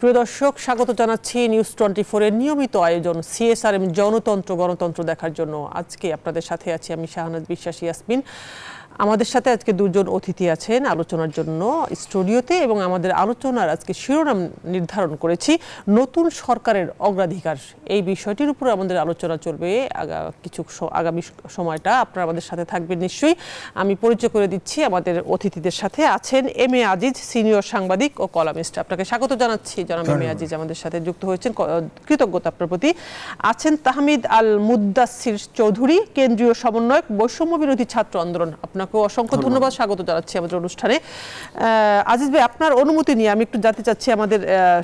প্রিয় দর্শক, স্বাগত জানাচ্ছি নিউজ 24 এর নিয়মিত আয়োজন সিএসআরএম জনতন্ত্র গণতন্ত্র দেখার জন্য। আজকে আপনাদের সাথে আছি আমি শাহনাজ বিশ্বাস ইয়াসমিন। আমাদের সাথে আজকে দুজন অতিথি আছেন আলোচনার জন্য স্টুডিওতে, এবং আমাদের আলোচনার আজকে শিরোনাম নির্ধারণ করেছি নতুন সরকারের অগ্রাধিকার। এই বিষয়টির উপর আমাদের আলোচনা চলবে আগামী সময়টা। আপনারা আমাদের সাথে থাকবেন নিশ্চয়ই। আমি পরিচয় করে দিচ্ছি আমাদের অতিথিদের সাথে। আছেন এম এ আজিজ, সিনিয়র সাংবাদিক ও কলামিস্ট। আপনাকে স্বাগত জানাচ্ছি জনাব এম এ আজিজ, আমাদের সাথে যুক্ত হয়েছেন, কৃতজ্ঞতা আপনার প্রতি। আছেন তাহমিদ আল মুদাসসির চৌধুরী, কেন্দ্রীয় সমন্বয়ক, বৈষম্য বিরোধী ছাত্র আন্দোলন। আপনাকে অসংখ্য ধন্যবাদ, স্বাগত জানাচ্ছি আমাদের অনুষ্ঠানে। আজিজ ভাই, আপনার অনুমতি নিয়ে আমি একটু জানতে চাচ্ছি আমাদের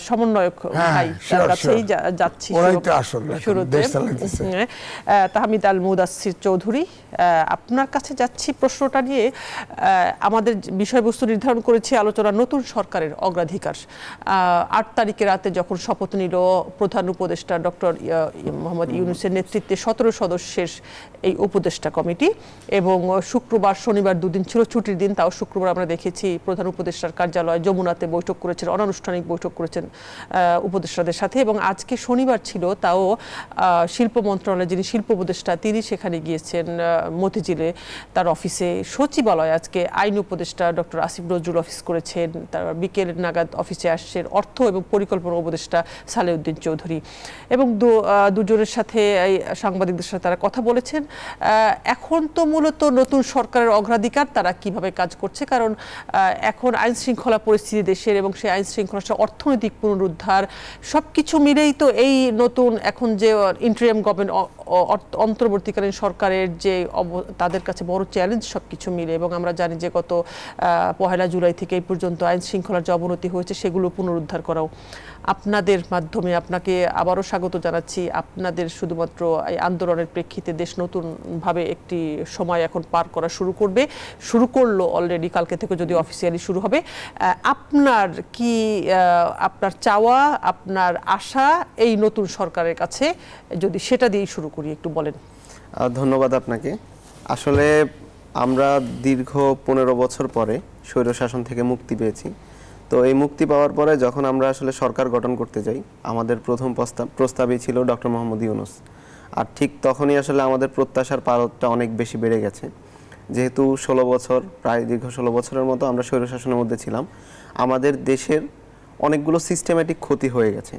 সমন্বয়ক ভাই কাছেই যাচ্ছি শুরুতে। তাহমিদ আল মুদাসসির চৌধুরী, আপনার কাছে যাচ্ছি প্রশ্নটা নিয়ে। আমাদের বিষয়বস্তু নির্ধারণ করেছি আলোচনা নতুন সরকারের অগ্রাধিকার। 8 তারিখে রাতে যখন শপথ নিল প্রধান উপদেষ্টা ডক্টর মোহাম্মদ ইউনূসের নেতৃত্বে 17 সদস্যের এই উপদেষ্টা কমিটি, এবং শুক্রবার শনিবার দুদিন ছিল ছুটির দিন, তাও শুক্রবার আমরা দেখেছি প্রধান উপদেষ্টার কার্যালয় যমুনাতে বৈঠক করেছেন, অনানুষ্ঠানিক বৈঠক করেছেন উপদেষ্টাদের সাথে। এবং আজকে শনিবার ছিল, তাও শিল্প মন্ত্রণালয়ের যিনি শিল্প উপদেষ্টা তিনি সেখানে গিয়েছেন মতিঝিলে তার অফিসে। সচিবালয় আজকে আইন উপদেষ্টা ডক্টর আসিফ নজরুল অফিস করেছেন, তার বিকেল নাগাদ অফিসে আসছেন অর্থ এবং পরিকল্পনা উপদেষ্টা সালেউদ্দিন চৌধুরী, এবং দুজনের সাথে সাংবাদিকদের সাথে তারা কথা বলেছেন। এখন তো মূলত নতুন সরকারের অগ্রাধিকার তারা কিভাবে কাজ করছে, কারণ এখন আইন শৃঙ্খলা পরিস্থিতি দেশের, এবং সেই আইন শৃঙ্খলা অর্থনৈতিক পুনরুদ্ধার সবকিছু মিলেই তো এই নতুন এখন যে ইন্টারিম গভর্নমেন্ট অন্তর্বর্তীকালীন সরকারের যে তাদের কাছে বড় চ্যালেঞ্জ সবকিছু মিলে। এবং আমরা জানি যে গত 1 জুলাই থেকে এই পর্যন্ত আইন শৃঙ্খলার যে অবনতি হয়েছে সেগুলো পুনরুদ্ধার করাও। আপনাদের মাধ্যমে আপনাকে আবারও স্বাগত জানাচ্ছি। আপনাদের শুধুমাত্র এই আন্দোলনের প্রেক্ষিতে দেশ নতুনভাবে একটি সময় এখন পার করা শুরু করলো অলরেডি, কালকে থেকে যদি অফিসিয়ালি শুরু হবে। আপনার কি আপনার চাওয়া, আপনার আশা এই নতুন সরকারের কাছে, যদি সেটা দিয়েই শুরু করি একটু বলেন। ধন্যবাদ আপনাকে। আসলে আমরা দীর্ঘ 15 বছর পরে স্বৈরশাসন থেকে মুক্তি পেয়েছি। তো এই মুক্তি পাওয়ার পরে যখন আমরা আসলে সরকার গঠন করতে যাই, আমাদের প্রথম প্রস্তাবই ছিল ডক্টর মোহাম্মদ ইউনূস। আর ঠিক তখনই আসলে আমাদের প্রত্যাশার পারদটা অনেক বেশি বেড়ে গেছে, যেহেতু 16 বছর, প্রায় দীর্ঘ 16 বছরের মতো আমরা স্বৈরশাসনের মধ্যে ছিলাম। আমাদের দেশের অনেকগুলো সিস্টেমেটিক ক্ষতি হয়ে গেছে,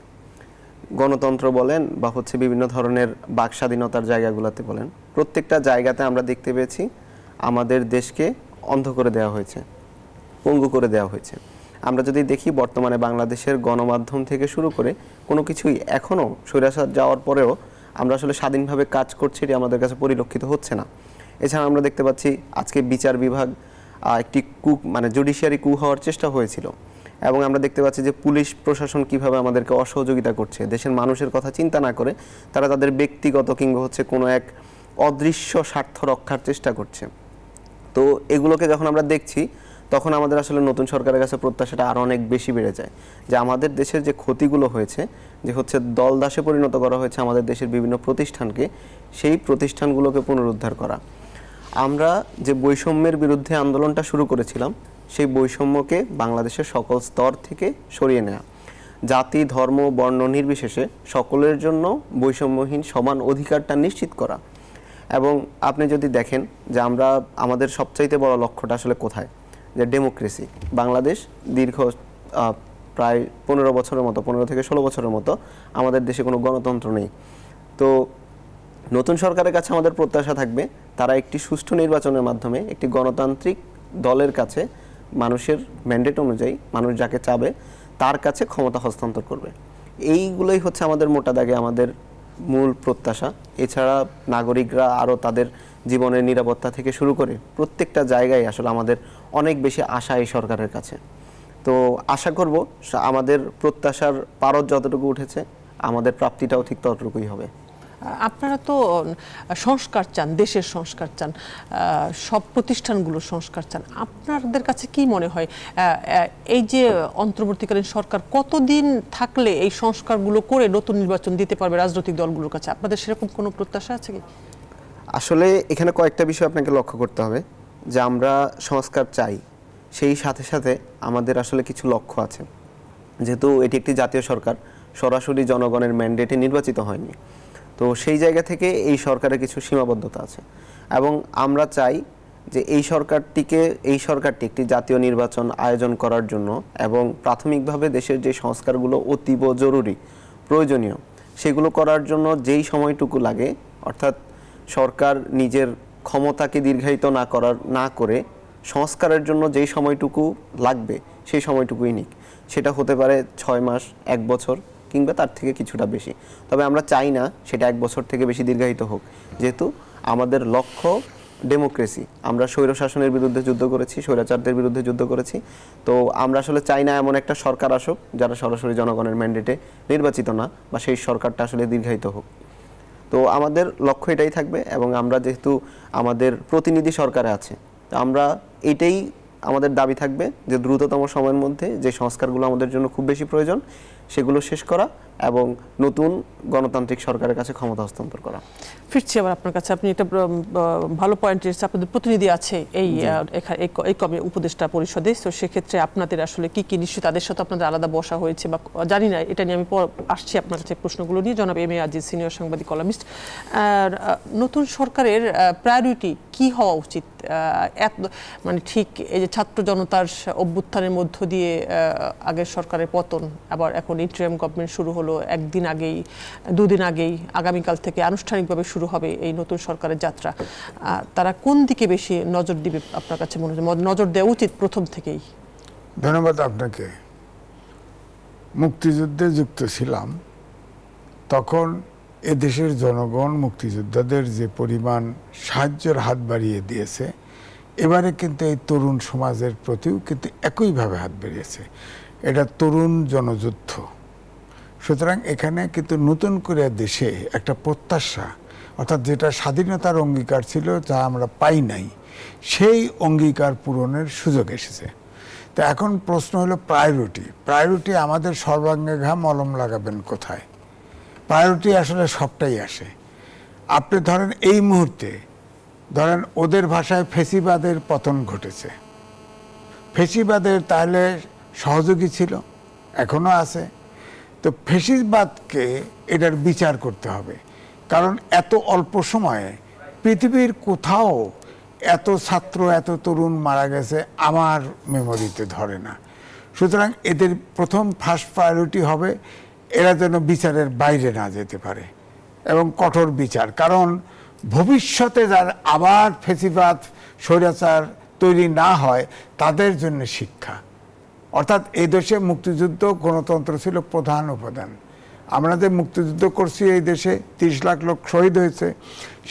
গণতন্ত্র বলেন বা বিভিন্ন ধরনের বাক স্বাধীনতার জায়গাগুলোতে বলেন, প্রত্যেকটা জায়গাতে আমরা দেখতে পেয়েছি আমাদের দেশকে অন্ধ করে দেওয়া হয়েছে, পঙ্গু করে দেওয়া হয়েছে। আমরা যদি দেখি বর্তমানে বাংলাদেশের গণমাধ্যম থেকে শুরু করে কোনো কিছুই এখনও স্বৈরাচার যাওয়ার পরেও আমরা আসলে স্বাধীনভাবে কাজ করছি, এটি আমাদের কাছে পরিলক্ষিত হচ্ছে না। এছাড়া আমরা দেখতে পাচ্ছি আজকে বিচার বিভাগ একটি জুডিশিয়ারি কু হওয়ার চেষ্টা হয়েছিল, এবং আমরা দেখতে পাচ্ছি যে পুলিশ প্রশাসন কিভাবে আমাদেরকে অসহযোগিতা করছে। দেশের মানুষের কথা চিন্তা না করে তারা তাদের ব্যক্তিগত কিংবা কোনো এক অদৃশ্য স্বার্থ রক্ষার চেষ্টা করছে। তো এগুলোকে যখন আমরা দেখছি, তখন আমাদের আসলে নতুন সরকারের কাছে প্রত্যাশাটা আরও অনেক বেশি বেড়ে যায়, যে আমাদের দেশের যে ক্ষতিগুলো হয়েছে, যে দলদাসে পরিণত করা হয়েছে আমাদের দেশের বিভিন্ন প্রতিষ্ঠানকে, সেই প্রতিষ্ঠানগুলোকে পুনরুদ্ধার করা। আমরা যে বৈষম্যের বিরুদ্ধে আন্দোলনটা শুরু করেছিলাম, সেই বৈষম্যকে বাংলাদেশের সকল স্তর থেকে সরিয়ে নেওয়া, জাতি ধর্ম বর্ণ নির্বিশেষে সকলের জন্য বৈষম্যহীন সমান অধিকারটা নিশ্চিত করা। এবং আপনি যদি দেখেন যে আমাদের সবচাইতে বড় লক্ষ্যটা আসলে কোথায়, যে ডেমোক্রেসি। বাংলাদেশ দীর্ঘ প্রায় 15 বছরের মতো, 15 থেকে 16 বছরের মতো আমাদের দেশে কোনো গণতন্ত্র নেই। তো নতুন সরকারের কাছে আমাদের প্রত্যাশা থাকবে তারা একটি সুষ্ঠু নির্বাচনের মাধ্যমে একটি গণতান্ত্রিক দলের কাছে মানুষের ম্যান্ডেট অনুযায়ী মানুষ যাকে চাবে তার কাছে ক্ষমতা হস্তান্তর করবে। এইগুলোই হচ্ছে আমাদের মোটা দাগে আমাদের মূল প্রত্যাশা। এছাড়া নাগরিকরা আরও তাদের জীবনের নিরাপত্তা থেকে শুরু করে প্রত্যেকটা জায়গায় আসলে আমাদের অনেক বেশি আশা এই সরকারের কাছে। তো আশা করব আমাদের প্রত্যাশার পারদ যতটুকু উঠেছে, আমাদের প্রাপ্তিটাও ঠিক ততটুকুই হবে। আপনারা তো সংস্কার চান, দেশের সংস্কার চান, সব প্রতিষ্ঠানগুলো সংস্কার চান। আপনাদের কাছে কি মনে হয় এই যে অন্তর্বর্তীকালীন সরকার কতদিন থাকলে এই সংস্কারগুলো করে নতুন নির্বাচন দিতে পারবে রাজনৈতিক দলগুলোর কাছে? আপনাদের সেরকম কোনো প্রত্যাশা আছে কি? আসলে এখানে কয়েকটা বিষয় আপনাকে লক্ষ্য করতে হবে, যে আমরা সংস্কার চাই, সেই সাথে সাথে আমাদের আসলে কিছু লক্ষ্য আছে। যেহেতু এটি একটি জাতীয় সরকার, সরাসরি জনগণের ম্যান্ডেটে নির্বাচিত হয়নি, তো সেই জায়গা থেকে এই সরকারের কিছু সীমাবদ্ধতা আছে এবং আমরা চাই যে এই সরকারটি একটি জাতীয় নির্বাচন আয়োজন করার জন্য এবং প্রাথমিকভাবে দেশের যে সংস্কারগুলো অতীব জরুরি প্রয়োজনীয় সেগুলো করার জন্য যেই সময়টুকু লাগে, অর্থাৎ সরকার নিজের ক্ষমতাকে দীর্ঘায়িত না করে সংস্কারের জন্য যেই সময়টুকু লাগবে সেই সময়টুকুই নিক। সেটা হতে পারে 6 মাস, 1 বছর কিংবা তার থেকে কিছুটা বেশি। তবে আমরা চাই না সেটা 1 বছর থেকে বেশি দীর্ঘায়িত হোক, যেহেতু আমাদের লক্ষ্য ডেমোক্রেসি। আমরা স্বৈরশাসনের বিরুদ্ধে যুদ্ধ করেছি, স্বৈরাচারদের বিরুদ্ধে যুদ্ধ করেছি। তো আমরা আসলে চাই না এমন একটা সরকার আসুক যারা সরাসরি জনগণের ম্যান্ডেটে নির্বাচিত না, বা সেই সরকারটা আসলে দীর্ঘায়িত হোক। তো আমাদের লক্ষ্য এটাই থাকবে এবং আমরা যেহেতু আমাদের প্রতিনিধি সরকারে আছে, তো আমরা এটাই আমাদের দাবি থাকবে যে দ্রুততম সময়ের মধ্যে যে সংস্কারগুলো আমাদের জন্য খুব বেশি প্রয়োজন সেগুলো শেষ করা এবং নতুন গণতান্ত্রিক সরকারের কাছে ক্ষমতা হস্তান্তর করা। ফিরছি আবার আপনার কাছে, আপনি একটা ভালো পয়েন্ট এসেছে, আপনাদের প্রতিনিধি আছে এই উপদেষ্টা পরিষদে, তো সেক্ষেত্রে আপনাদের আসলে কি কি, নিশ্চয়ই তাদের সাথে আপনাদের আলাদা বসা হয়েছে বা জানি না, এটা নিয়ে আমি আসছি আপনার কাছে প্রশ্নগুলো নিয়ে। জনাব এম এ আজিজ, সিনিয়র সাংবাদিক কলামিস্ট, নতুন সরকারের প্রায়োরিটি কি হওয়া উচিত? মানে ঠিক এই যে ছাত্র জনতার অভ্যুত্থানের মধ্য দিয়ে আগের সরকারের পতন, আবার এখন ইন্টারিম গভর্নমেন্ট শুরু হলো দুদিন আগেই, আগামীকাল থেকে আনুষ্ঠানিকভাবে শুরু হবে এই নতুন সরকারের যাত্রা। তারা কোন দিকে বেশি নজর দিবে আপনার কাছে মনে হয়, নজর দেওয়া উচিত প্রথম থেকেই? ধন্যবাদ আপনাকে। মুক্তিযুদ্ধে যুক্ত ছিলাম তখন এদেশের জনগণ মুক্তিযোদ্ধাদের যে পরিমাণ সাহায্যের হাত বাড়িয়ে দিয়েছে, এবারে কিন্তু এই তরুণ সমাজের প্রতিও কিন্তু একইভাবে হাত বাড়িয়েছে। এটা তরুণ জনযুদ্ধ। সুতরাং এখানে কিন্তু নতুন করে দেশে একটা প্রত্যাশা, অর্থাৎ যেটা স্বাধীনতার অঙ্গীকার ছিল যা আমরা পাই নাই, সেই অঙ্গীকার পূরণের সুযোগ এসেছে। তো এখন প্রশ্ন হলো প্রায়োরিটি আমাদের সর্বাঙ্গে ঘাম মলম লাগাবেন কোথায়? প্রায়োরিটি আসলে সবটাই আসে। আপনি ধরেন এই মুহূর্তে ওদের ভাষায় ফেসিবাদের পতন ঘটেছে। ফেসিবাদের তাহলে সহযোগী ছিল, এখনো আছে। তো ফেসিবাদকে এটার বিচার করতে হবে, কারণ এত অল্প সময়ে পৃথিবীর কোথাও এত ছাত্র, এত তরুণ মারা গেছে আমার মেমোরিতে ধরে না। সুতরাং এদের ফার্স্ট প্রায়োরিটি হবে এরা যেন বিচারের বাইরে না যেতে পারে, এবং কঠোর বিচার। কারণ ভবিষ্যতে যার আবার ফেসিবাদ, স্বৈরাচার তৈরি না হয় তাদের জন্য শিক্ষা। অর্থাৎ এই দেশে মুক্তিযুদ্ধ, গণতন্ত্র ছিল প্রধান উপাদান। আমরা যে মুক্তিযুদ্ধ করছি, এই দেশে 30 লাখ লোক শহীদ হয়েছে,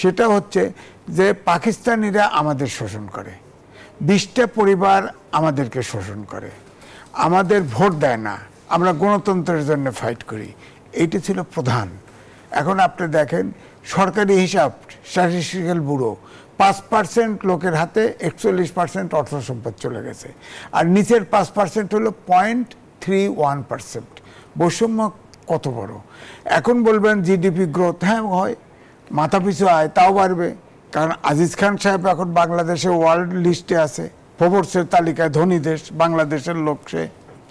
সেটা হচ্ছে যে পাকিস্তানিরা আমাদের শোষণ করে, 20টা পরিবার আমাদেরকে শোষণ করে, আমাদের ভোট দেয় না, আমরা গণতন্ত্রের জন্য ফাইট করি। এইটি ছিল প্রধান। এখন আপনি দেখেন সরকারি হিসাব, স্ট্যাটিস্টিক্যাল ব্যুরো, 5% লোকের হাতে 41% অর্থ সম্পদ চলে গেছে, আর নিচের 5% হলো 0.31%। বৈষম্য কত বড়! এখন বলবেন জিডিপি গ্রোথ, হ্যাঁ হয়, মাথাপিছু আয় তাও বাড়বে, কারণ আজিজ খান সাহেব এখন বাংলাদেশে ওয়ার্ল্ড লিস্টে আছে, ফোর্বসের তালিকায় ধনী দেশ, বাংলাদেশের লোক সে।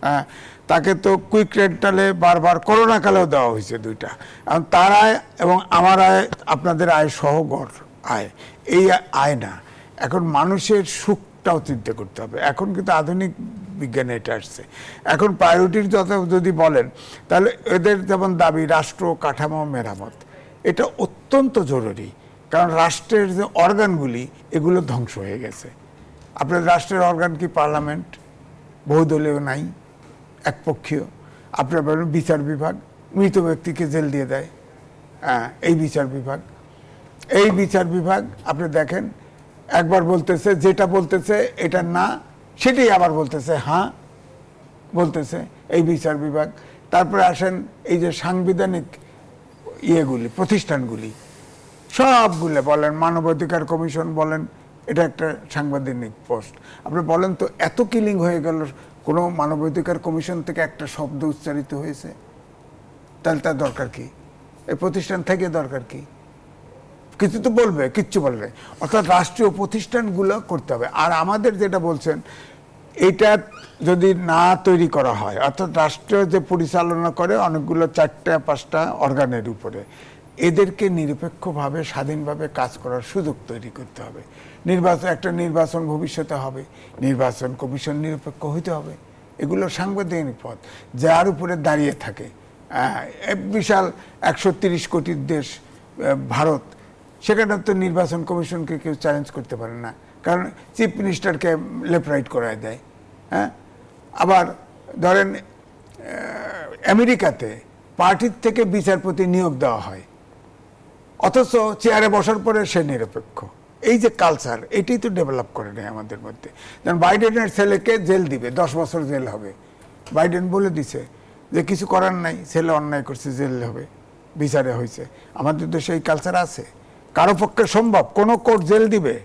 হ্যাঁ, তাকে তো কুইক রেন্টালে বারবার করোনা কালেও দেওয়া হয়েছে 2টা। এখন তার আয় এবং আমার আয়, আপনাদের আয় সহ গড় আয়, এই আয় না। এখন মানুষের সুখটাও চিন্তা করতে হবে। এখন কিন্তু আধুনিক বিজ্ঞানে এটা আসছে। এখন প্রায়োরিটির যদি বলেন, তাহলে এদের যেমন দাবি রাষ্ট্র কাঠামো মেরামত, এটা অত্যন্ত জরুরি। কারণ রাষ্ট্রের যে অর্গানগুলি, এগুলো ধ্বংস হয়ে গেছে। আপনার রাষ্ট্রের অর্গান কি? পার্লামেন্ট, বহুদলীয় নাই, একপক্ষীয়। আপনার বলেন বিচার বিভাগ, মৃত ব্যক্তিকে জেল দিয়ে দেয়, এই বিচার বিভাগ আপনি দেখেন, একবার বলতেছে যেটা বলতেছে এটা না, সেটাই আবার বলতেছে হ্যাঁ বলতেছে, এই বিচার বিভাগ। তারপরে আসেন এই যে সাংবিধানিক প্রতিষ্ঠানগুলি, সবগুলো বলেন, মানবাধিকার কমিশন বলেন, এটা একটা সাংবিধানিক পোস্ট। আপনি বলেন তো, এত কিলিং হয়ে গেল, কোনো মানবাধিকার কমিশন থেকে একটা শব্দ উচ্চারিত হয়েছে? তাহলে তার দরকার কি? এই প্রতিষ্ঠান থেকে দরকার কি? কিছু তো বলবে, কিচ্ছু বলবে। অর্থাৎ রাষ্ট্রীয় প্রতিষ্ঠানগুলো করতে হবে। আর আমাদের যেটা বলছেন, এটা যদি না তৈরি করা হয়, অর্থাৎ রাষ্ট্র যে পরিচালনা করে অনেকগুলো 4-5টা অর্গানের উপরে, এদেরকে নিরপেক্ষভাবে স্বাধীনভাবে কাজ করার সুযোগ তৈরি করতে হবে। একটা নির্বাচন ভবিষ্যতে হবে, নির্বাচন কমিশন নিরপেক্ষ হইতে হবে। এগুলো সাংবিধানিক পদ, যার উপরে দাঁড়িয়ে থাকে বিশাল 130 কোটির দেশ ভারত, সেখানে তো নির্বাচন কমিশনকে কেউ চ্যালেঞ্জ করতে পারে না, কারণ চিফ মিনিস্টারকে লেফট রাইট করায় দেয়। হ্যাঁ, আবার ধরেন আমেরিকাতে পার্টির থেকে বিচারপতি নিয়োগ দেওয়া হয়, অথচ চেয়ারে বসার পরে সে নিরপেক্ষ। এই যে কালচার, এটাই তো ডেভেলপ করে নেয় আমাদের মধ্যে। যেমন বাইডেনের ছেলেকে জেল দিবে, 10 বছর জেল হবে। বাইডেন বলে দিছে যে কিছু করার নাই, ছেলে অন্যায় করছে, জেল হবে, বিচারে হয়েছে। আমাদের দেশে এই কালচার আছে? কারো পক্ষে সম্ভব? কোনো কোর্ট জেল দিবে?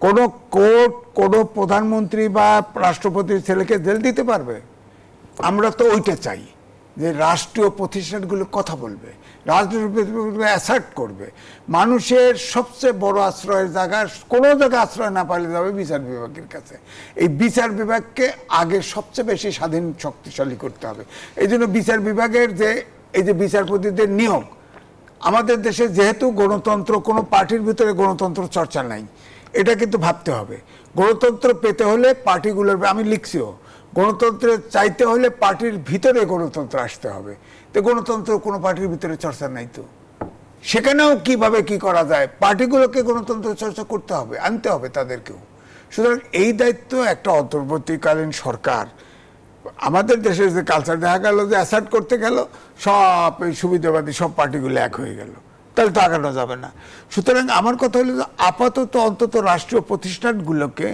কোনো কোর্ট কোনো প্রধানমন্ত্রী বা রাষ্ট্রপতির ছেলেকে জেল দিতে পারবে? আমরা তো ওইটা চাই যে রাষ্ট্রীয় প্রতিষ্ঠানগুলো কথা বলবে, রাজনৈতিক প্রতিষ্ঠানগুলো অ্যাসার্ট করবে। মানুষের সবচেয়ে বড় আশ্রয়ের জায়গা, কোনো জায়গায় আশ্রয় না পাইলে যাবে বিচার বিভাগের কাছে। এই বিচার বিভাগকে আগে সবচেয়ে বেশি স্বাধীন শক্তিশালী করতে হবে। এই জন্য বিচার বিভাগের যে এই যে বিচারপতিদের নিয়োগ, আমাদের দেশে যেহেতু গণতন্ত্র, কোনো পার্টির ভিতরে গণতন্ত্র চর্চা নাই, এটা কিন্তু ভাবতে হবে। গণতন্ত্র পেতে হলে পার্টিগুলোর, আমি লিখছিও, গণতন্ত্র চাইতে হলে পার্টির ভিতরে গণতন্ত্র আসতে হবে। তো গণতন্ত্র কোনো পার্টির ভিতরে চর্চা নাই, তো সেখানেও কিভাবে কি করা যায়, পার্টিগুলোকে গণতন্ত্র চর্চা করতে হবে, আনতে হবে তাদেরকেও। সুতরাং এই দায়িত্ব একটা অন্তর্বর্তীকালীন সরকার। আমাদের দেশের যে কালচার দেখা গেল যে অ্যাসার্ট করতে গেল, সব এই সুবিধাবাদী সব পার্টিগুলো এক হয়ে গেল, তাহলে তো আগানো যাবে না। সুতরাং আমার কথা হলো যে আপাতত অন্তত রাষ্ট্রীয় প্রতিষ্ঠানগুলোকে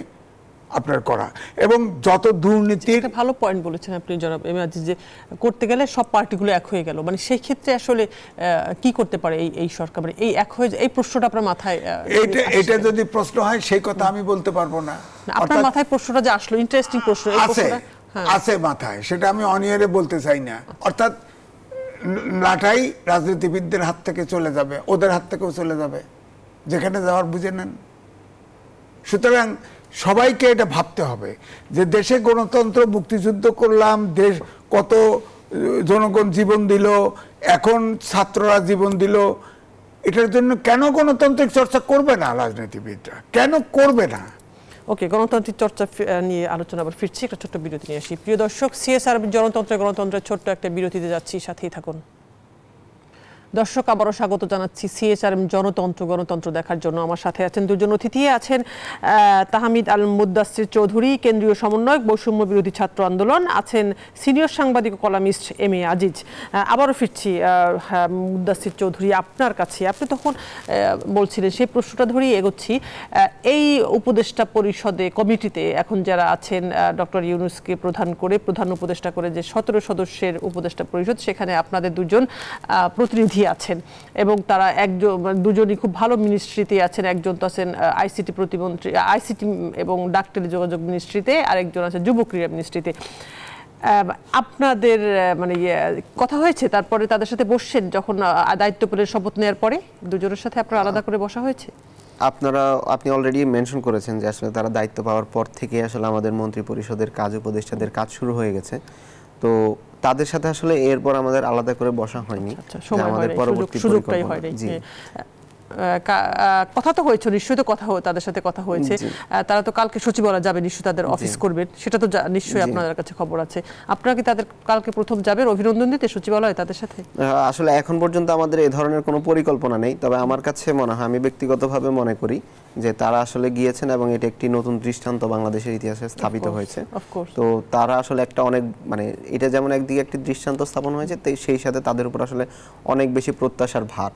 আপনার করা, এবং যত দুর্নীতির, ভালো পয়েন্ট বলেছেন আপনি জনাব এম এ আজিজ, যে করতে গেলে সব পার্টিগুলো এক হয়ে গেল, মানে সেই ক্ষেত্রে আসলে কি করতে পারে এই সরকার? মানে এই এক হয়ে, এই প্রশ্নটা আপনার মাথায়, এটা যদি প্রশ্ন হয় সেই কথা আমি বলতে পারবো না। আপনার মাথায় প্রশ্নটা যে আসলো, ইন্টারেস্টিং প্রশ্ন, আছে মাথায়, সেটা আমি অনিয়ারে বলতে চাই না। অর্থাৎ লাটাই রাজনীতিবিদদের হাত থেকে চলে যাবে, ওদের হাত থেকেও চলে যাবে, যেখানে যাওয়ার বুঝে নেন। সুতরাং সবাইকে এটা ভাবতে হবে যে দেশে গণতন্ত্র, মুক্তিযুদ্ধ করলাম, দেশ কত জনগণ জীবন দিল, এখন ছাত্ররা জীবন দিল, এটার জন্য কেন গণতান্ত্রিক চর্চা করবে না রাজনীতিবিদরা? কেন করবে না? ওকে, গণতান্ত্রিক চর্চা নিয়ে আলোচনা আবার ফিরছি, একটা ছোট্ট বিরতি নিয়ে আসি। প্রিয় দর্শক, সিএসআর গণতন্ত্রের ছোট্ট একটা বিরতিতে যাচ্ছি, সাথেই থাকুন। দর্শক, আবারও স্বাগত জানাচ্ছি সিএসআর গণতন্ত্র দেখার জন্য। আমার সাথে আছেন দুজন অতিথি, আছেন তাহমিদ আল মুদাসসির চৌধুরী, কেন্দ্রীয় সমন্বয়ক, বৈষম্য বিরোধী ছাত্র আন্দোলন, আছেন সিনিয়র সাংবাদিক ও কলামিস্ট এম এ আজিজ। আবারও ফিরছি মুদাসসির চৌধুরী, আপনার কাছে। আপনি তখন বলছিলেন, সেই প্রশ্নটা ধরেই এগোচ্ছি, এই উপদেষ্টা পরিষদে, কমিটিতে এখন যারা আছেন, ডক্টর ইউনূসকে প্রধান উপদেষ্টা করে যে 17 সদস্যের উপদেষ্টা পরিষদ, সেখানে আপনাদের দুজন প্রতিনিধি আছেন, এবং তারা দুজনই খুব ভালো মিনিস্ট্রিতে আছেন। একজন তো আছেন আইসিটি প্রতিমন্ত্রী, আইসিটি এবং ডাক টেলিযোগাযোগ মিনিস্ট্রিতে, আরেকজন আছে যুব ক্রীড়া মিনিস্ট্রিতে। আপনাদের মানে কথা হয়েছে, তারপরে তাদের সাথে বসছেন যখন দায়িত্ব পেলেন শপথ নেওয়ার পরে? দুজনের সাথে আপনার আলাদা করে বসা হয়েছে? আপনি অলরেডি মেনশন করেছেন যে আসলে তারা দায়িত্ব পাওয়ার পর থেকে আসলে আমাদের মন্ত্রী পরিষদের কাজ, উপদেষ্টাদের কাজ শুরু হয়ে গেছে। তো তাদের সাথে আসলে এরপর আমাদের আলাদা করে বসা হয়নি, আমাদের পরবর্তী সুযোগটাই হয়নি। কথা তো হয়েছে, নিশ্চয়ই তো কথা তাদের সাথে কথা হয়েছে। তারা তো কালকে সচিবালয় যাবে, নিশ্চয়ই তাদের অফিস করবেন, সেটা তো নিশ্চয়ই আপনাদের কাছে খবর আছে। আপনারা কি তাদের কালকে প্রথম যাবেন অভিনন্দন দিতে সচিবালয়ে তাদের সাথে? আসলে এখন পর্যন্ত আমাদের এই ধরনের কোনো পরিকল্পনা নেই, তবে আমার কাছে মনে হয়, আমি ব্যক্তিগতভাবে মনে করি যে তারা আসলে গিয়েছেন এবং এটা একটি নতুন দৃষ্টান্ত বাংলাদেশের ইতিহাসে স্থাপিত হয়েছে। তো তারা আসলে একটা অনেক, মানে এটা যেমন একদিকে একটি দৃষ্টান্ত স্থাপন হয়েছে, সেই সাথে তাদের উপর আসলে অনেক বেশি প্রত্যাশার ভার,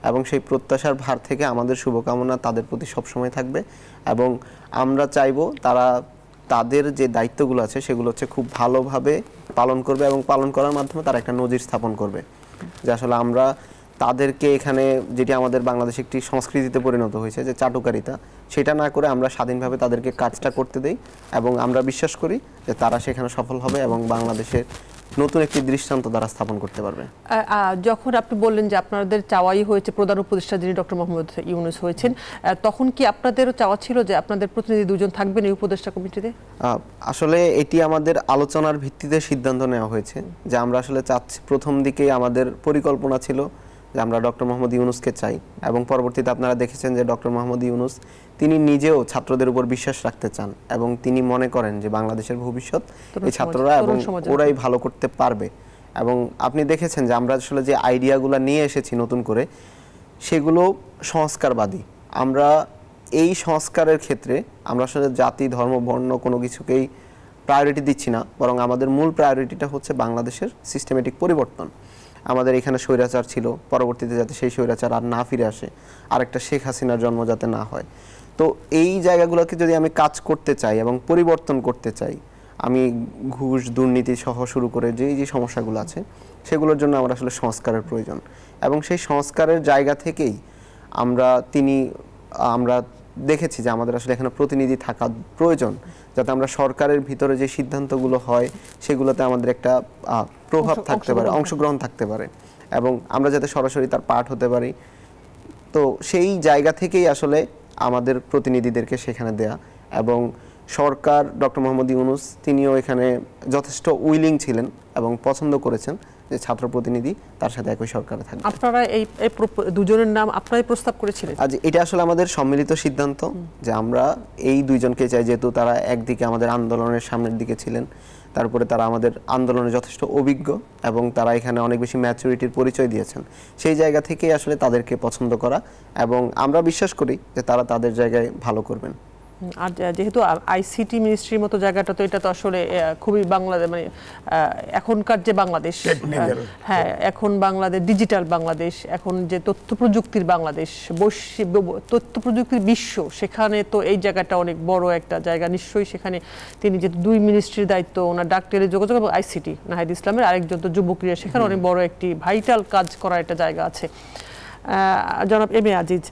এবং সেই প্রত্যাশার ভার থেকে আমাদের শুভকামনা তাদের প্রতি সবসময় থাকবে। এবং আমরা চাইবো তারা তাদের যে দায়িত্বগুলো আছে সেগুলো হচ্ছে খুব ভালোভাবে পালন করবে, এবং পালন করার মাধ্যমে তারা একটা নজির স্থাপন করবে যে আসলে আমরা তাদেরকে এখানে, যেটি আমাদের বাংলাদেশে একটি সংস্কৃতিতে পরিণত হয়েছে যে চাটুকারিতা, সেটা না করে আমরা স্বাধীনভাবে তাদেরকে কাজটা করতে দেই, এবং আমরা বিশ্বাস করি যে তারা সেখানে সফল হবে এবং বাংলাদেশের নতুন একটি দৃষ্টান্ত দ্বারা স্থাপন করতে পারবে। যখন আপনি বললেন যে আপনাদের চাওয়াই হয়েছে প্রধান উপদেষ্টা যিনি ডক্টর মোহাম্মদ ইউনূস হয়েছেন, তখন কি আপনাদেরও চাওয়া ছিল যে আপনাদের প্রতিনিধি দুজন থাকবেন এই উপদেষ্টা কমিটিতে? আসলে এটি আমাদের আলোচনার ভিত্তিতে সিদ্ধান্ত নেওয়া হয়েছে যে আমরা আসলে চাচ্ছি, প্রথম দিকেই আমাদের পরিকল্পনা ছিল যে আমরা ডক্টর মোহাম্মদ ইউনূসকে চাই, এবং পরবর্তীতে আপনারা দেখেছেন যে ডক্টর মোহাম্মদ ইউনূস তিনি নিজেও ছাত্রদের উপর বিশ্বাস রাখতে চান এবং তিনি মনে করেন যে বাংলাদেশের ভবিষ্যৎ এই ছাত্ররা এবং ওরাই ভালো করতে পারবে। এবং আপনি দেখেছেন যে আমরা আসলে যে আইডিয়াগুলো নিয়ে এসেছি নতুন করে, সেগুলো সংস্কারবাদী। আমরা এই সংস্কারের ক্ষেত্রে আমরা আসলে জাতি, ধর্ম, বর্ণ কোনো কিছুকেই প্রায়োরিটি দিচ্ছি না, বরং আমাদের মূল প্রায়োরিটিটা হচ্ছে বাংলাদেশের সিস্টেমেটিক পরিবর্তন। আমাদের এখানে স্বৈরাচার ছিল, পরবর্তীতে যাতে সেই স্বৈরাচার আর না ফিরে আসে, আরেকটা শেখ হাসিনার জন্ম যাতে না হয়। তো এই জায়গাগুলোকে যদি আমি কাজ করতে চাই এবং পরিবর্তন করতে চাই, আমি ঘুষ, দুর্নীতি সহ শুরু করে যে সমস্যাগুলো আছে সেগুলোর জন্য আমার আসলে সংস্কারের প্রয়োজন। এবং সেই সংস্কারের জায়গা থেকেই আমরা দেখেছি যে আমাদের আসলে এখানে প্রতিনিধি থাকা প্রয়োজন, যাতে আমরা সরকারের ভিতরে যে সিদ্ধান্তগুলো হয় সেগুলোতে আমাদের একটা প্রভাব থাকতে পারে, অংশগ্রহণ থাকতে পারে, এবং আমরা যাতে সরাসরি তার পার্ট হতে পারি। তো সেই জায়গা থেকেই আসলে আমাদের প্রতিনিধিদেরকে সেখানে দেয়া, এবং সরকার ডক্টর মোহাম্মদ ইউনূস তিনিও এখানে যথেষ্ট উইলিং ছিলেন এবং পছন্দ করেছেন যে ছাত্র প্রতিনিধি তার সাথে একই সরকারে থাকবে। আপনারা এই দুজনের নাম আপনারাই প্রস্তাব করেছিলেন? আজ এটা আসলে আমাদের সম্মিলিত সিদ্ধান্ত যে আমরা এই দুইজনকে চাই, যেহেতু তারা একদিকে আমাদের আন্দোলনের সামনের দিকে ছিলেন, তারপরে তারা আমাদের আন্দোলনে যথেষ্ট অভিজ্ঞ এবং তারা এখানে অনেক বেশি ম্যাচুরিটির পরিচয় দিয়েছেন। সেই জায়গা থেকেই আসলে তাদেরকে পছন্দ করা, এবং আমরা বিশ্বাস করি যে তারা তাদের জায়গায় ভালো করবেন। আর যেহেতু আইসিটি মিনিস্ট্রির মতো জায়গাটা, তো এটা তো আসলে খুবই বাংলাদেশ, মানে এখনকার যে বাংলাদেশ, হ্যাঁ এখন বাংলাদেশ ডিজিটাল বাংলাদেশ, এখন যে তথ্য প্রযুক্তির বাংলাদেশ, তথ্য প্রযুক্তির বিশ্ব, সেখানে তো এই জায়গাটা অনেক বড় একটা জায়গা। নিশ্চয়ই সেখানে তিনি যে দুই মিনিস্ট্রির দায়িত্ব, ওনার ডাক্তারি যোগাযোগ এবং আইসিটি, নাহিদ ইসলামের আরেকজন তো যুব ক্রীড়া, সেখানে অনেক বড় একটি ভাইটাল কাজ করার একটা জায়গা আছে। জনাব এম এ আজিজ,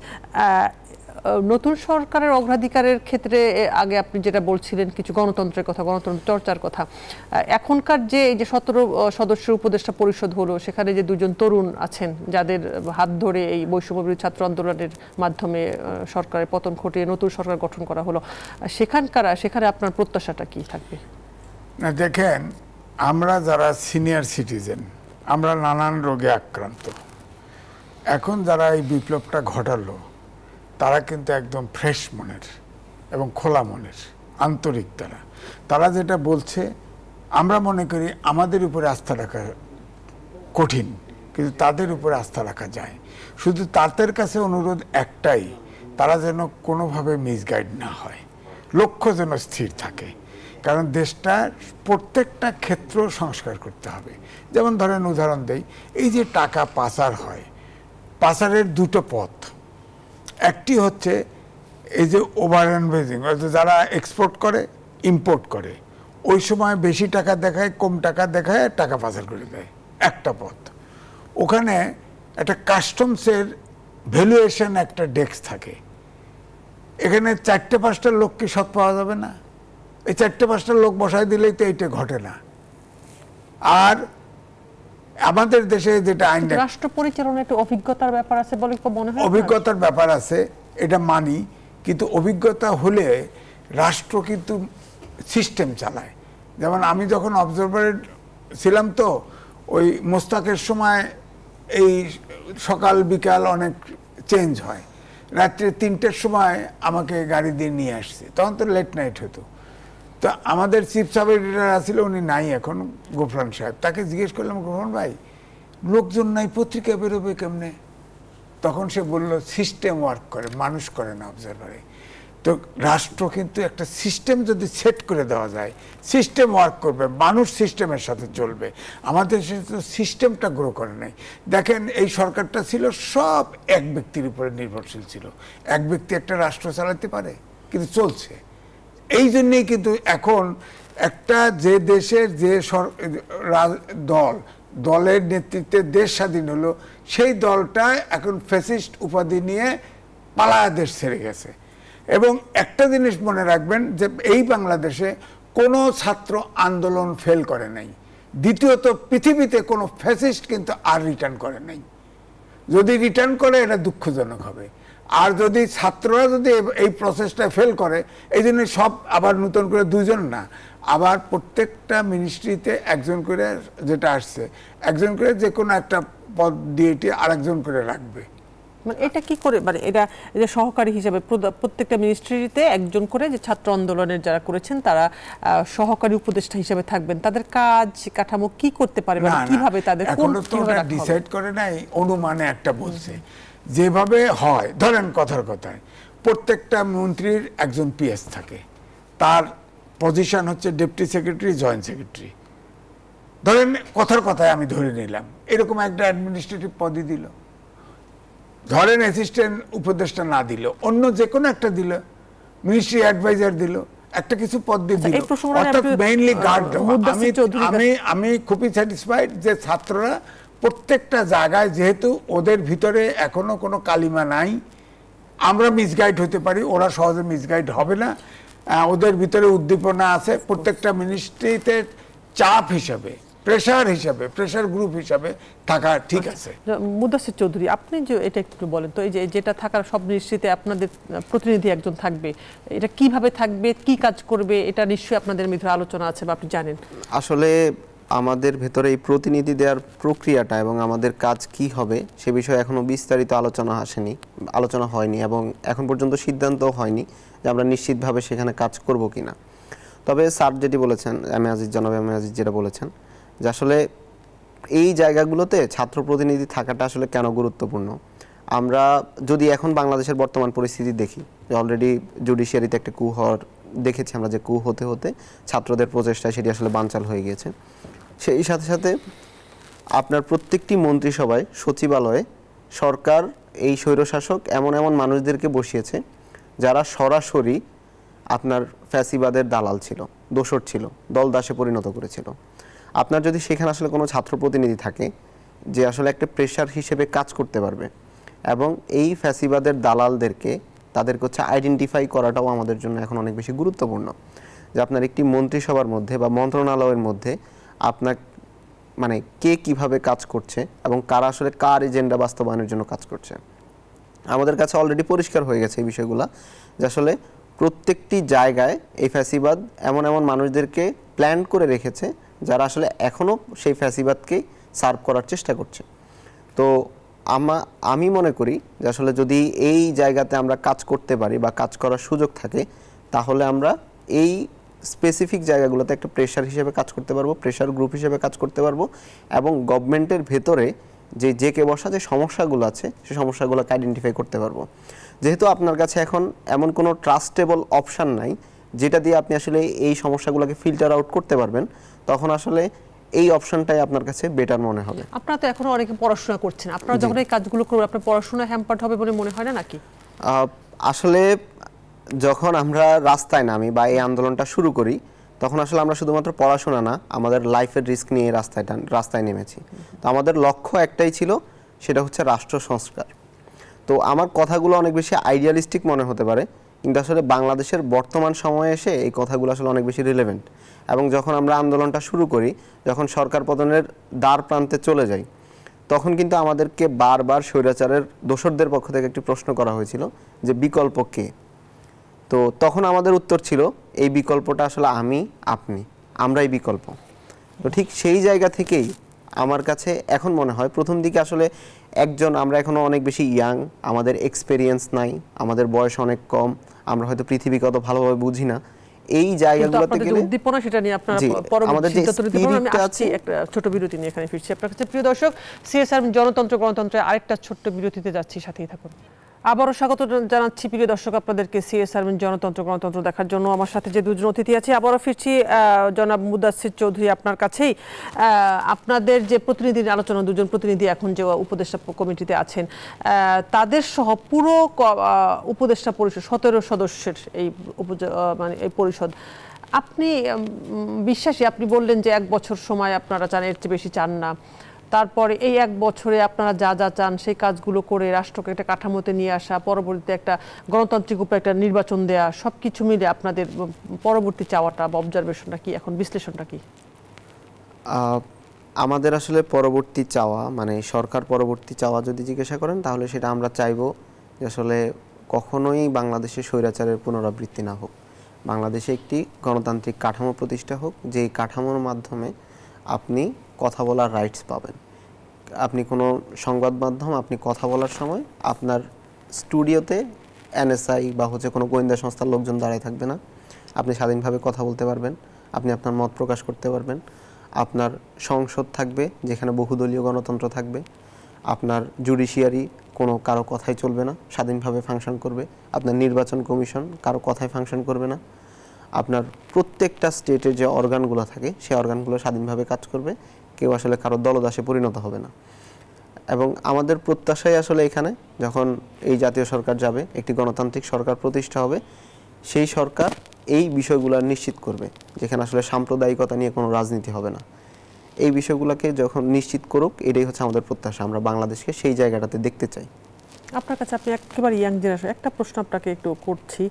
নতুন সরকারের অগ্রাধিকারের ক্ষেত্রে আগে আপনি যেটা বলছিলেন কিছু গণতন্ত্রের কথা, গণতন্ত্র চর্চার কথা, এখনকার যে এই যে 17 সদস্যের উপদেষ্টা পরিষদ হলো, সেখানে যে দুজন তরুণ আছেন যাদের হাত ধরে এই বৈষম্যবিরোধী ছাত্র আন্দোলনের মাধ্যমে সরকারের পতন ঘটিয়ে নতুন সরকার গঠন করা হলো, সেখানে আপনার প্রত্যাশাটা কি থাকবে? না দেখেন, আমরা যারা সিনিয়র সিটিজেন, আমরা নানান রোগে আক্রান্ত। এখন যারা এই বিপ্লবটা ঘটালো তারা কিন্তু একদম ফ্রেশ মনের এবং খোলা মনের, আন্তরিক। তারা যেটা বলছে আমরা মনে করি আমাদের উপরে আস্থা রাখা কঠিন, কিন্তু তাদের উপরে আস্থা রাখা যায়। শুধু তাদের কাছে অনুরোধ একটাই, তারা যেন কোনোভাবে মিসগাইড না হয়, লক্ষ্য যেন স্থির থাকে। কারণ দেশটা প্রত্যেকটা ক্ষেত্র সংস্কার করতে হবে। যেমন ধরেন উদাহরণ দেই, এই যে টাকা পাচার হয়, পাচারের দুটো পথ। একটি হচ্ছে এই যে ওভার অ্যানভেজিং, যারা এক্সপোর্ট করে, ইম্পোর্ট করে, ওই সময় বেশি টাকা দেখায়, কম টাকা দেখায়, টাকা পাচার করে দেয়, একটা পথ। ওখানে একটা কাস্টমসের ভ্যালুয়েশন একটা ডেস্ক থাকে, এখানে 4-5টা লোককে সৎ পাওয়া যাবে না? এই 4-5টা লোক বসায় দিলেই তো এইটা ঘটে না। আর আমাদের দেশে যেটা আইন, রাষ্ট্র পরিচালনার একটা অভিজ্ঞতার ব্যাপার আছে বলে মনে হয়। অভিজ্ঞতার ব্যাপার আছে, এটা মানি, কিন্তু অভিজ্ঞতা হলে রাষ্ট্র কিন্তু সিস্টেম চালায়। যেমন আমি যখন অবজারভারে ছিলাম, তো ওই মোস্তাকের সময় এই সকাল বিকাল অনেক চেঞ্জ হয়। রাত্রে 3টের সময় আমাকে গাড়ি দিয়ে নিয়ে আসছে, তখন তো লেট নাইট হতো। তো আমাদের চিফ সাব এডিটর আছিল, উনি নাই এখন, গোফরান সাহেব। তাকে জিজ্ঞেস করলাম, গোফরান ভাই লোকজন নাই, পত্রিকা বেরোবে কেমনে? তখন সে বলল সিস্টেম ওয়ার্ক করে, মানুষ করে না অবজারভারে। তো রাষ্ট্র কিন্তু একটা সিস্টেম যদি সেট করে দেওয়া যায়, সিস্টেম ওয়ার্ক করবে, মানুষ সিস্টেমের সাথে চলবে। আমাদের তো সিস্টেমটা গ্রো করে নাই। দেখেন এই সরকারটা ছিল সব এক ব্যক্তির উপরে নির্ভরশীল ছিল। এক ব্যক্তি একটা রাষ্ট্র চালাতে পারে, কিন্তু চলছে। এই জন্যেই কিন্তু এখন একটা যে দেশের যে দলের নেতৃত্বে দেশ স্বাধীন হলো, সেই দলটা এখন ফ্যাসিস্ট উপাধি নিয়ে পালায়া দেশ ছেড়ে গেছে। এবং একটা জিনিস মনে রাখবেন যে এই বাংলাদেশে কোনো ছাত্র আন্দোলন ফেল করে নাই। দ্বিতীয়ত পৃথিবীতে কোনো ফ্যাসিস্ট কিন্তু আর রিটার্ন করে নাই। যদি রিটার্ন করে এটা দুঃখজনক হবে। আর যদি ছাত্ররা যদি এই প্রসেসটা ফেল করে, এই জন্য সব আবার নতুন করে দুজন না, আবার প্রত্যেকটা মিনিস্ট্রিতে একজন করে, যেটা আসছে একজন করে যে কোনো একটা পদ দিয়ে আরেকজন করে রাখবে। মানে এটা কি করে, মানে এটা যে সহকারী হিসেবে প্রত্যেকটা মিনিস্ট্রিতে একজন করে, যে ছাত্র আন্দোলনের যারা করেছেন তারা সহকারী উপদেষ্টা হিসেবে থাকবেন, তাদের কাজ কাঠামো কি করতে পারে, মানে কিভাবে তাদের এখনো তো ডিসাইড করে নাই, অনুমানে একটা বলছে যেভাবে হয়। ধরেন কথার কথায় প্রত্যেকটা মন্ত্রীর একজন পিএস থাকে, তার পজিশন হচ্ছে ডেপুটি সেক্রেটারি, জয়েন্ট সেক্রেটারি। ধরেন কথার কথায় আমি ধরে নিলাম এরকম একটা অ্যাডমিনিস্ট্রেটিভ পদই দিল। ধরেন অ্যাসিস্ট্যান্ট উপদেষ্টা না দিল, অন্য যে কোনো একটা দিল, মিনিস্ট্রি অ্যাডভাইজার দিল, একটা কিছু পদ দিয়ে দিল, অর্থাৎ মেইনলি গার্ড। আমি খুবই স্যাটিসফাইড যে ছাত্ররা প্রত্যেকটা জায়গায়, যেহেতু ওদের ভিতরে এখনো কোনো কালিমা নাই, আমরা মিসগাইড হতে পারি, ওরা সহজে মিসগাইড হবে না, ওদের ভিতরে উদ্দীপনা আছে। প্রত্যেকটা মিনিস্ট্রিতে চাপ হিসাবে, প্রেশার হিসাবে, প্রেশার গ্রুপ হিসাবে থাকা ঠিক আছে। মুদাসির চৌধুরী, আপনি যে এটা একটু বলেন তো, এই যে যেটা থাকার সব মিনিস্ট্রিতে আপনাদের প্রতিনিধি একজন থাকবে, এটা কিভাবে থাকবে, কি কাজ করবে, এটা নিশ্চয়ই আপনাদের ভিতরে আলোচনা আছে বা আপনি জানেন। আসলে আমাদের ভেতরে এই প্রতিনিধি দেওয়ার প্রক্রিয়াটা এবং আমাদের কাজ কি হবে সে বিষয়ে এখনো বিস্তারিত আলোচনা হয়নি এবং এখন পর্যন্ত সিদ্ধান্তও হয়নি যে আমরা নিশ্চিতভাবে সেখানে কাজ করব কিনা। তবে স্যার যেটি বলেছেন, জনাব এম এ আজিজ যেটা বলেছেন, যে আসলে এই জায়গাগুলোতে ছাত্র প্রতিনিধি থাকাটা আসলে কেন গুরুত্বপূর্ণ। আমরা যদি এখন বাংলাদেশের বর্তমান পরিস্থিতি দেখি, যে অলরেডি জুডিশিয়ারিতে একটা কু হওয়ার দেখেছি আমরা, যে কু হতে হতে ছাত্রদের প্রচেষ্টায় সেটি আসলে বানচাল হয়ে গিয়েছে। সেই সাথে সাথে আপনার প্রত্যেকটি মন্ত্রিসভায়, সচিবালয়ে সরকার এই স্বৈরশাসক এমন এমন মানুষদেরকে বসিয়েছে যারা সরাসরি আপনার ফ্যাসিবাদের দালাল ছিল, দোসর ছিল, দলদাসে পরিণত করেছিল। আপনার যদি সেখানে আসলে কোনো ছাত্র প্রতিনিধি থাকে যে আসলে একটা প্রেশার হিসেবে কাজ করতে পারবে এবং এই ফ্যাসিবাদের দালালদেরকে তাদেরকে হচ্ছে আইডেন্টিফাই করাটাও আমাদের জন্য এখন অনেক বেশি গুরুত্বপূর্ণ। যে আপনার একটি মন্ত্রিসভার মধ্যে বা মন্ত্রণালয়ের মধ্যে আপনার মানে কে কিভাবে কাজ করছে এবং কারা আসলে কার এজেন্ডা বাস্তবায়নের জন্য কাজ করছে। আমাদের কাছে অলরেডি পরিষ্কার হয়ে গেছে এই বিষয়গুলো, যে আসলে প্রত্যেকটি জায়গায় এই ফ্যাসিবাদ এমন এমন মানুষদেরকে প্ল্যান করে রেখেছে যারা আসলে এখনও সেই ফ্যাসিবাদকে সার্ভ করার চেষ্টা করছে। তো আমি মনে করি যে আসলে যদি এই জায়গাতে আমরা কাজ করতে পারি বা কাজ করার সুযোগ থাকে, তাহলে আমরা এই স্পেসিফিক জায়গাগুলোতে একটা প্রেশার হিসেবে কাজ করতে পারবো, প্রেশার গ্রুপ হিসেবে কাজ করতে পারবো এবং গভর্নমেন্টের ভেতরে যে কে বসা যে সমস্যাগুলো আছে সেই সমস্যাগুলোকে আইডেন্টিফাই করতে পারবো। যেহেতু আপনার কাছে এখন এমন কোনো ট্রাস্টেবল অপশান নাই যেটা দিয়ে আপনি আসলে এই সমস্যাগুলোকে ফিল্টার আউট করতে পারবেন, তখন আসলে এই অপশনটাই আপনার কাছে বেটার মনে হবে। আপনারা তো এখনো অনেকে পড়াশোনা করছেন, আপনারা যখন এই কাজগুলো করবেন আপনার পড়াশোনা হ্যাম্পার্ড হবে বলে মনে হয় না নাকি? আসলে যখন আমরা রাস্তায় নামি বা এই আন্দোলনটা শুরু করি, তখন আসলে আমরা শুধুমাত্র পড়াশোনা না, আমাদের লাইফের রিস্ক নিয়ে রাস্তায় নেমেছি। তো আমাদের লক্ষ্য একটাই ছিল, সেটা হচ্ছে রাষ্ট্র সংস্কার। তো আমার কথাগুলো অনেক বেশি আইডিয়ালিস্টিক মনে হতে পারে, কিন্তু আসলে বাংলাদেশের বর্তমান সময়ে এসে এই কথাগুলো আসলে অনেক বেশি রিলেভেন্ট। এবং যখন আমরা আন্দোলনটা শুরু করি, যখন সরকার পতনের দ্বার প্রান্তে চলে যাই, তখন কিন্তু আমাদেরকে বারবার স্বৈরাচারের দোসরদের পক্ষ থেকে একটি প্রশ্ন করা হয়েছিল যে বিকল্প কে। তো তখন আমাদের উত্তর ছিল এই বিকল্পটা আসলে আমরাই বিকল্প। তো ঠিক সেই জায়গা থেকেই আমার কাছে এখন মনে হয়, প্রথম দিকে আসলে আমরা এখনো অনেক বেশি ইয়াং, আমাদের এক্সপেরিয়েন্স নাই, আমাদের বয়স অনেক কম, আমরা হয়তো পৃথিবীকে অত ভালোভাবে বুঝি না। এই জায়গাগুলোতে গেলে উদ্দীপনা সেটা নিয়ে আপনারা পরবর্তী সিদ্ধান্ত নিতে পারবেন। আমি আসছি একটা ছোট বিরতি নিয়ে এখানে ফিরছি আপনার কাছে। প্রিয় দর্শক, সিএসআর জনতন্ত্র গণতন্ত্রের আরেকটা ছোট্ট বিরতিতে যাচ্ছি, সাথেই থাকুন। আবারও স্বাগত জানাচ্ছি প্রিয় দর্শক আপনাদেরকে সিএসআর জনতন্ত্র গণতন্ত্র দেখার জন্য। আমার সাথে যে দুজন অতিথি আছে, আবারও ফিরছি জনাব মুদাসির চৌধুরী আপনার কাছেই। আপনাদের যে প্রতিনিধির আলোচনা, দুজন প্রতিনিধি এখন যে উপদেষ্টা কমিটিতে আছেন, তাদের সহ পুরো উপদেষ্টা পরিষদ 17 সদস্যের এই এই পরিষদ, আপনি বিশ্বাসী? আপনি বললেন যে 1 বছর সময় আপনারা চান, এর চেয়ে বেশি চান না। তারপরে এই 1 বছরে আপনারা যা যা চান সেই কাজগুলো করে রাষ্ট্রকে একটা কাঠামোতে নিয়ে আসা, পরবর্তীতে একটা গণতান্ত্রিক উপায়ে একটা নির্বাচন দেয়া, সব কিছু মিলে আপনাদের পরবর্তী চাওয়াটা বা অবজারভেশনটা কি, এখন বিশ্লেষণটা কি? আমাদের আসলে পরবর্তী চাওয়া, মানে সরকার পরবর্তী চাওয়া যদি জিজ্ঞাসা করেন, তাহলে সেটা আমরা চাইবো যে আসলে কখনোই বাংলাদেশে স্বৈরাচারের পুনরাবৃত্তি না হোক। বাংলাদেশে একটি গণতান্ত্রিক কাঠামো প্রতিষ্ঠা হোক, যেই কাঠামোর মাধ্যমে আপনি কথা বলার রাইটস পাবেন। আপনি কোনো সংবাদ মাধ্যম, আপনি কথা বলার সময় আপনার স্টুডিওতে এনএসআই বা কোনো গোয়েন্দা সংস্থার লোকজন দাঁড়ায় থাকবে না। আপনি স্বাধীনভাবে কথা বলতে পারবেন, আপনি আপনার মত প্রকাশ করতে পারবেন। আপনার সংসদ থাকবে, যেখানে বহুদলীয় গণতন্ত্র থাকবে। আপনার জুডিশিয়ারি কোনো কারো কথাই চলবে না, স্বাধীনভাবে ফাংশন করবে। আপনার নির্বাচন কমিশন কারো কথায় ফাংশন করবে না। আপনার প্রত্যেকটা স্টেটের যে অর্গানগুলো থাকে, সেই অর্গানগুলো স্বাধীনভাবে কাজ করবে, কেউ আসলে কারো দলদাসে পরিণত হবে না। এবং আমাদের প্রত্যাশাই আসলে এখানে, যখন এই জাতীয় সরকার যাবে, একটি গণতান্ত্রিক সরকার প্রতিষ্ঠা হবে, সেই সরকার এই বিষয়গুলো নিশ্চিত করবে, যেখানে আসলে সাম্প্রদায়িকতা নিয়ে কোনো রাজনীতি হবে না। এই বিষয়গুলোকে যখন নিশ্চিত করুক, এটাই হচ্ছে আমাদের প্রত্যাশা। আমরা বাংলাদেশকে সেই জায়গাটাতে দেখতে চাই। আপনার কাছে, আপনি একেবারে ইয়াং জেনারেশন, একটা প্রশ্ন আপনাকে একটু করছি।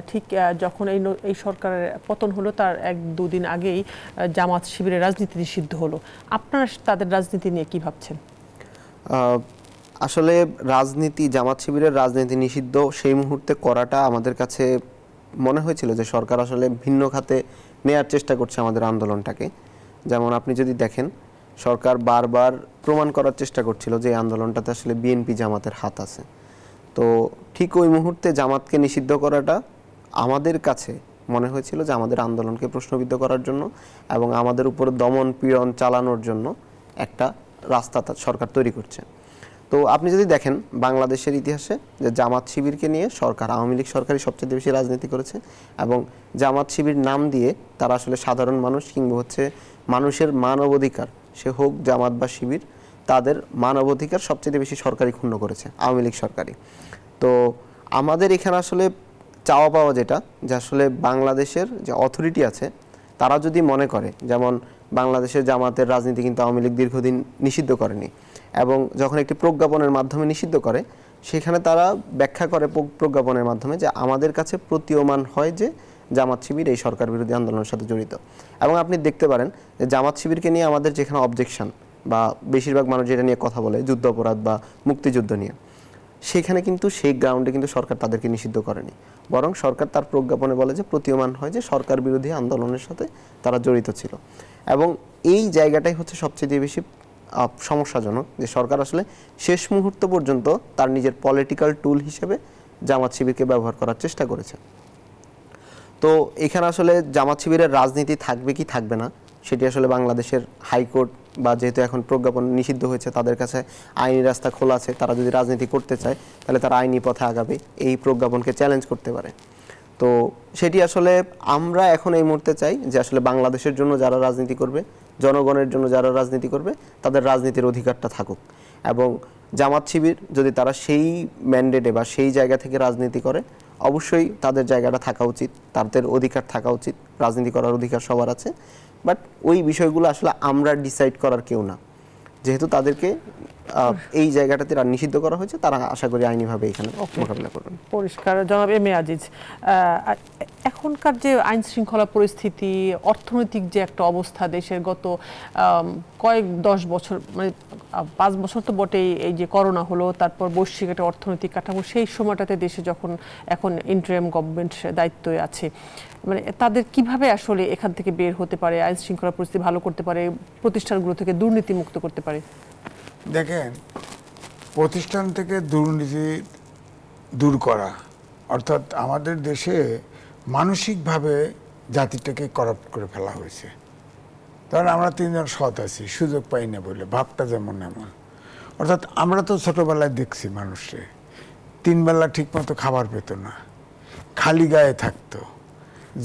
ঠিক যখন এই সরকারের পতন হলো, তার 1-2 দিন আগেই জামাত শিবিরের রাজনীতি নিষিদ্ধ হলো। আপনারা তাদের রাজনীতি নিয়ে কি ভাবছেন? আসলে রাজনীতি, জামাত শিবিরের রাজনীতি নিষিদ্ধ সেই মুহূর্তে করাটা আমাদের কাছে মনে হয়েছিল যে সরকার আসলে ভিন্ন খাতে নেয়ার চেষ্টা করছে আমাদের আন্দোলনটাকে। যেমন আপনি যদি দেখেন, সরকার বারবার প্রমাণ করার চেষ্টা করছিল যে এই আন্দোলনটাতে আসলে বিএনপি জামাতের হাত আছে। তো ঠিক ওই মুহূর্তে জামাতকে নিষিদ্ধ করাটা আমাদের কাছে মনে হয়েছিল যে আমাদের আন্দোলনকে প্রশ্নবিদ্ধ করার জন্য এবং আমাদের উপর দমন পীড়ন চালানোর জন্য একটা রাস্তা সরকার তৈরি করছে। তো আপনি যদি দেখেন বাংলাদেশের ইতিহাসে, যে জামাত শিবিরকে নিয়ে সরকার, আওয়ামী লীগ সরকারই সবচেয়ে বেশি রাজনীতি করেছে, এবং জামাত শিবির নাম দিয়ে তারা আসলে সাধারণ মানুষ কিংবা মানুষের মানবাধিকার, সে হোক জামাত বা শিবির, তাদের মানবাধিকার সবচেয়ে বেশি সরকারি ক্ষুণ্ণ করেছে, আওয়ামী লীগ সরকারই। তো আমাদের এখানে আসলে চাওয়া পাওয়া যেটা, যে আসলে বাংলাদেশের যে অথরিটি আছে, তারা যদি মনে করে, যেমন বাংলাদেশের জামাতের রাজনীতি কিন্তু আওয়ামী লীগ দীর্ঘদিন নিষিদ্ধ করেনি, এবং যখন একটি প্রজ্ঞাপনের মাধ্যমে নিষিদ্ধ করে, সেখানে তারা ব্যাখ্যা করে প্রজ্ঞাপনের মাধ্যমে যে আমাদের কাছে প্রতীয়মান হয় যে জামাত শিবির এই সরকার বিরোধী আন্দোলনের সাথে জড়িত। এবং আপনি দেখতে পারেন যে জামাত শিবিরকে নিয়ে আমাদের যেখানে অবজেকশন, বা বেশিরভাগ মানুষ যেটা নিয়ে কথা বলে, যুদ্ধ অপরাধ বা মুক্তিযুদ্ধ নিয়ে, সেখানে কিন্তু সেই গ্রাউন্ডে কিন্তু সরকার তাদেরকে নিষিদ্ধ করেনি, বরং সরকার তার প্রজ্ঞাপনে বলে যে প্রতীয়মান হয় যে সরকার বিরোধী আন্দোলনের সাথে তারা জড়িত ছিল। এবং এই জায়গাটাই হচ্ছে সবচেয়ে বেশি সমস্যাজনক, যে সরকার আসলে শেষ মুহূর্ত পর্যন্ত তার নিজের পলিটিক্যাল টুল হিসেবে জামাত শিবিরকে ব্যবহার করার চেষ্টা করেছে। তো এখানে আসলে জামাত শিবিরের রাজনীতি থাকবে কি থাকবে না, সেটি আসলে বাংলাদেশের হাইকোর্ট, বা যেহেতু এখন প্রজ্ঞাপন নিষিদ্ধ হয়েছে, তাদের কাছে আইনি রাস্তা খোলা আছে। তারা যদি রাজনীতি করতে চায়, তাহলে তারা আইনি পথে আগাবে, এই প্রজ্ঞাপনকে চ্যালেঞ্জ করতে পারে। তো সেটি আসলে আমরা এখন এই মুহূর্তে চাই যে আসলে বাংলাদেশের জন্য যারা রাজনীতি করবে, জনগণের জন্য যারা রাজনীতি করবে, তাদের রাজনীতির অধিকারটা থাকুক। এবং জামাত শিবির যদি তারা সেই ম্যান্ডেটে বা সেই জায়গা থেকে রাজনীতি করে, অবশ্যই তাদের জায়গাটা থাকা উচিত, তাদের অধিকার থাকা উচিত, রাজনীতি করার অধিকার সবার আছে। বাট ওই বিষয়গুলো আসলে আমরা ডিসাইড করার কেউ না, যেহেতু তাদেরকে এই জায়গাটাতে নিষিদ্ধ করা হয়েছে, তারা আশা করি আইনিভাবে এখানে মোকাবিলা করবেন। পরিষ্কার। জনাব এম এ আজিজ, এখনকার যে আইন শৃঙ্খলা পরিস্থিতি, অর্থনৈতিক যে একটা অবস্থা দেশের, গত কয়েক 10 বছর, মানে 5 বছর তো বটেই, এই যে করোনা হলো, তারপর বৈশ্বিক একটা অর্থনৈতিক কাঠামো, সেই সময়টাতে দেশে যখন এখন ইন্টারিম গভর্নমেন্ট দায়িত্বে আছে, মানে তাদের কিভাবে আসলে এখান থেকে বের হতে পারে, আইন শৃঙ্খলা পরিস্থিতি ভালো করতে পারে, প্রতিষ্ঠানগুলো থেকে দুর্নীতি মুক্ত করতে পারে? দেখেন, প্রতিষ্ঠান থেকে দুর্নীতি দূর করা, অর্থাৎ আমাদের দেশে মানসিকভাবে জাতিটাকে করাপ্ট করে ফেলা হয়েছে। কারণ আমরা 3 জন সৎ আছি, সুযোগ পাই না বলে, ভাবটা যেমন এমন। অর্থাৎ আমরা তো ছোটবেলায় দেখছি মানুষে 3 বেলা ঠিক মতো খাবার পেত না, খালি গায়ে থাকতো,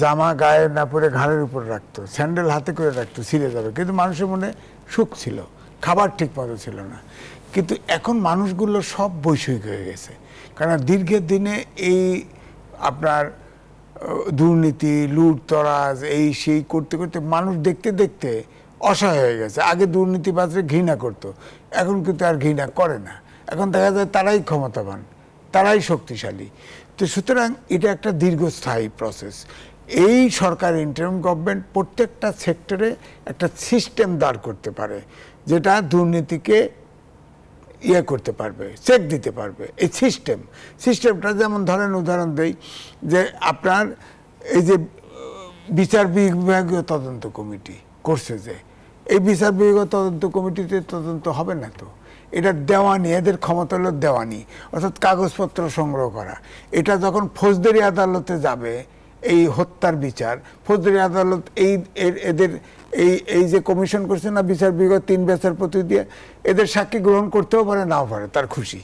জামা গায়ে না পরে ঘাড়ের উপর রাখতো, স্যান্ডেল হাতে করে রাখতো, ছিঁড়ে যাবে, কিন্তু মানুষের মনে সুখ ছিল, খাবার ঠিক মতো ছিল না। কিন্তু এখন মানুষগুলো সব বৈষয়িক হয়ে গেছে, কারণ দীর্ঘের দিনে এই আপনার দুর্নীতি, লুটতরাজ, এই সেই করতে করতে মানুষ দেখতে দেখতে অসহায় হয়ে গেছে। আগে দুর্নীতিবাজরা ঘৃণা করতো, এখন কিন্তু আর ঘৃণা করে না। এখন দেখা যায় তারাই ক্ষমতাবান, তারাই শক্তিশালী। তো সুতরাং এটা একটা দীর্ঘস্থায়ী প্রসেস। এই সরকার ইন্টারিম গভর্নমেন্ট প্রত্যেকটা সেক্টরে একটা সিস্টেম দাঁড় করতে পারে, যেটা দুর্নীতিকে ইয়ে করতে পারবে, চেক দিতে পারবে। এই সিস্টেমটা যেমন ধরেন, উদাহরণ দেই যে আপনার এই যে বিচার বিভাগীয় তদন্ত কমিটি করছে, যে এই বিচার বিভাগীয় তদন্ত কমিটিতে তদন্ত হবে না তো, এটা দেওয়ানি, এদের ক্ষমতা হলো দেওয়ানি, অর্থাৎ কাগজপত্র সংগ্রহ করা। এটা যখন ফৌজদারি আদালতে যাবে এই হত্যার বিচার, ফৌজদারি আদালত এদের এই যে কমিশন করছে না বিচার বিভাগ 3 বিচারপতি দিয়ে, এদের সাক্ষী গ্রহণ করতেও পারে, নাও পারে, তার খুশি,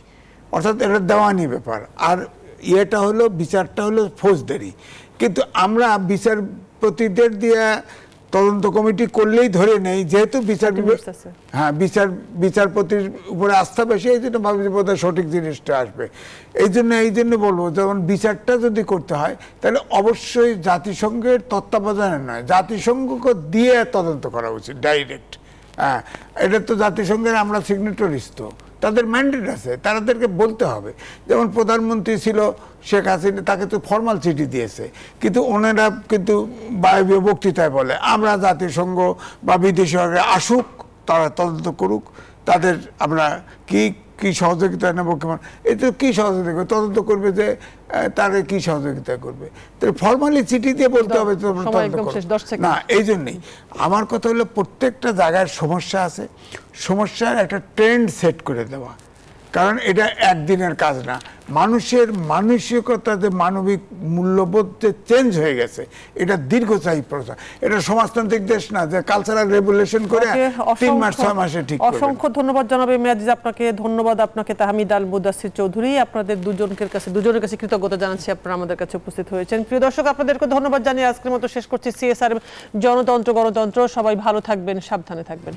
অর্থাৎ এটা দেওয়ানি ব্যাপার। আর ইয়েটা হলো, বিচারটা হলো ফৌজদারি। কিন্তু আমরা বিচারপতিদের দিয়ে তদন্ত কমিটি করলেই ধরে নেই, যেহেতু বিচারপতির উপরে আস্থা বেশি, এই জন্য ভাবি বোধহয় সঠিক জিনিসটা আসবে। এই জন্য বলবো, যেমন বিচারটা যদি করতে হয় তাহলে অবশ্যই জাতিসংঘের তত্ত্বাবধানে নয়, জাতিসংঘকে দিয়ে তদন্ত করা উচিত ডাইরেক্ট। হ্যাঁ, এটা তো জাতিসংঘের আমরা সিগনেটরিস, তো তাদের ম্যান্ডেট আছে, তাদেরকে বলতে হবে। যেমন প্রধানমন্ত্রী ছিল শেখ হাসিনা, তাকে তো ফর্মাল চিঠি দিয়েছে, কিন্তু ওনারা কিন্তু বায়বীয় বক্তৃতায় বলে আমরা জাতিসংঘ বা বিদেশি সরকার আসুক, তারা তদন্ত করুক, তাদের আমরা কি সহযোগিতা নেব, কেমন এই তো কী সহযোগিতা করবে, তদন্ত করবে যে তারা কি সহযোগিতা করবে, তো ফর্মালি চিঠি দিয়ে বলতে হবে না। এই জন্যেই আমার কথা হলো, প্রত্যেকটা জায়গায় সমস্যা আছে, সমস্যার একটা ট্রেন্ড সেট করে দেওয়া, কারণ এটা একদিনের কাজ না। মানুষের মানসিকতা, যে মানবিক মূল্যবোধ যে চেঞ্জ হয়ে গেছে, এটা দীর্ঘস্থায়ী প্রসেস। এটা সমাজতান্ত্রিক দেশ না যে কালচারাল রেভলিউশন করে 3 মাস 6 মাসে ঠিক করবে। অসংখ্য ধন্যবাদ জনাব মেয়াজিজ, আপনাকে ধন্যবাদ, আপনাকে তাহমিদ আল মুদাসসির চৌধুরী, আপনাদের দুজনের কাছে কৃতজ্ঞতা জানাচ্ছি আপনারা আমাদের কাছে উপস্থিত হয়েছেন। প্রিয় দর্শক, আপনাদেরকে ধন্যবাদ জানিয়ে আজকের মতো শেষ করছি সিএসআর জনতন্ত্র গণতন্ত্র। সবাই ভালো থাকবেন, সাবধানে থাকবেন।